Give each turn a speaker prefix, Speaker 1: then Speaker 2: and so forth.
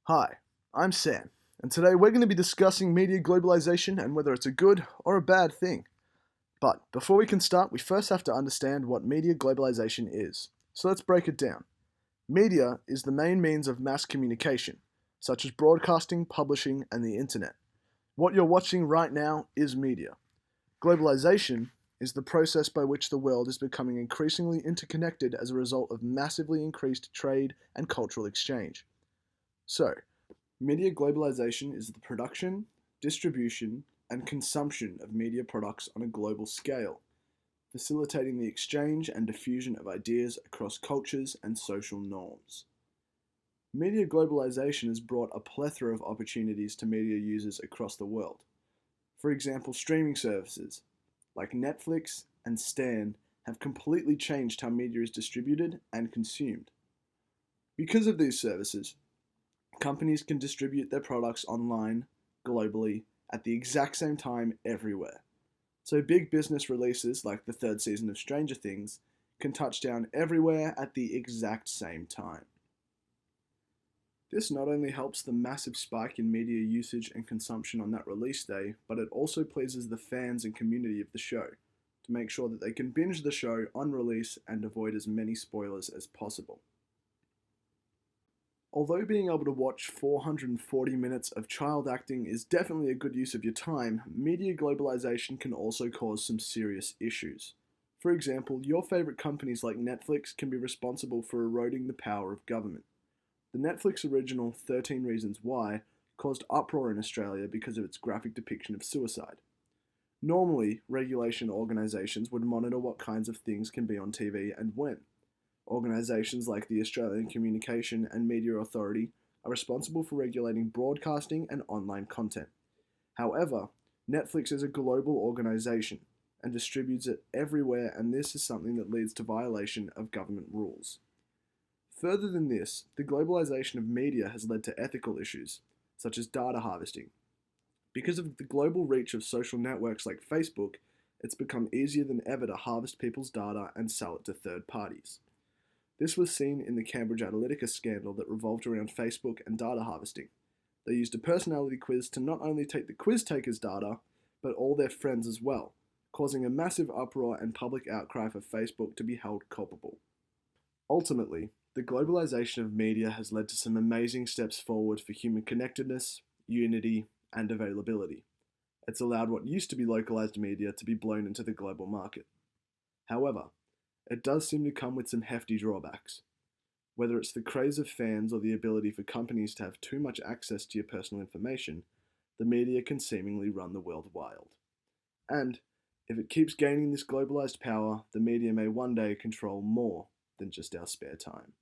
Speaker 1: Hi, I'm Sam, and today we're going to be discussing media globalization and whether it's a good or a bad thing. But before we can start, we first have to understand what media globalization is. So let's break it down. Media is the main means of mass communication, such as broadcasting, publishing, and the internet. What you're watching right now is media. Globalization is the process by which the world is becoming increasingly interconnected as a result of massively increased trade and cultural exchange. So, media globalization is the production, distribution, and consumption of media products on a global scale, facilitating the exchange and diffusion of ideas across cultures and social norms. Media globalization has brought a plethora of opportunities to media users across the world. For example, streaming services like Netflix and Stan have completely changed how media is distributed and consumed. Because of these services, companies can distribute their products online, globally, at the exact same time everywhere. So big business releases like the third season of Stranger Things can touch down everywhere at the exact same time. This not only helps the massive spike in media usage and consumption on that release day, but it also pleases the fans and community of the show to make sure that they can binge the show on release and avoid as many spoilers as possible. Although being able to watch 440 minutes of child acting is definitely a good use of your time, media globalization can also cause some serious issues. For example, your favorite companies like Netflix can be responsible for eroding the power of government. The Netflix original 13 Reasons Why caused uproar in Australia because of its graphic depiction of suicide. Normally, regulation organisations would monitor what kinds of things can be on TV and when. Organisations like the Australian Communication and Media Authority are responsible for regulating broadcasting and online content. However, Netflix is a global organisation and distributes it everywhere, and this is something that leads to violation of government rules. Further than this, the globalisation of media has led to ethical issues, such as data harvesting. Because of the global reach of social networks like Facebook, it's become easier than ever to harvest people's data and sell it to third parties. This was seen in the Cambridge Analytica scandal that revolved around Facebook and data harvesting. They used a personality quiz to not only take the quiz takers' data, but all their friends as well, causing a massive uproar and public outcry for Facebook to be held culpable. Ultimately, the globalization of media has led to some amazing steps forward for human connectedness, unity, and availability. It's allowed what used to be localized media to be blown into the global market. However, it does seem to come with some hefty drawbacks. Whether it's the craze of fans or the ability for companies to have too much access to your personal information, the media can seemingly run the world wild. And if it keeps gaining this globalized power, the media may one day control more than just our spare time.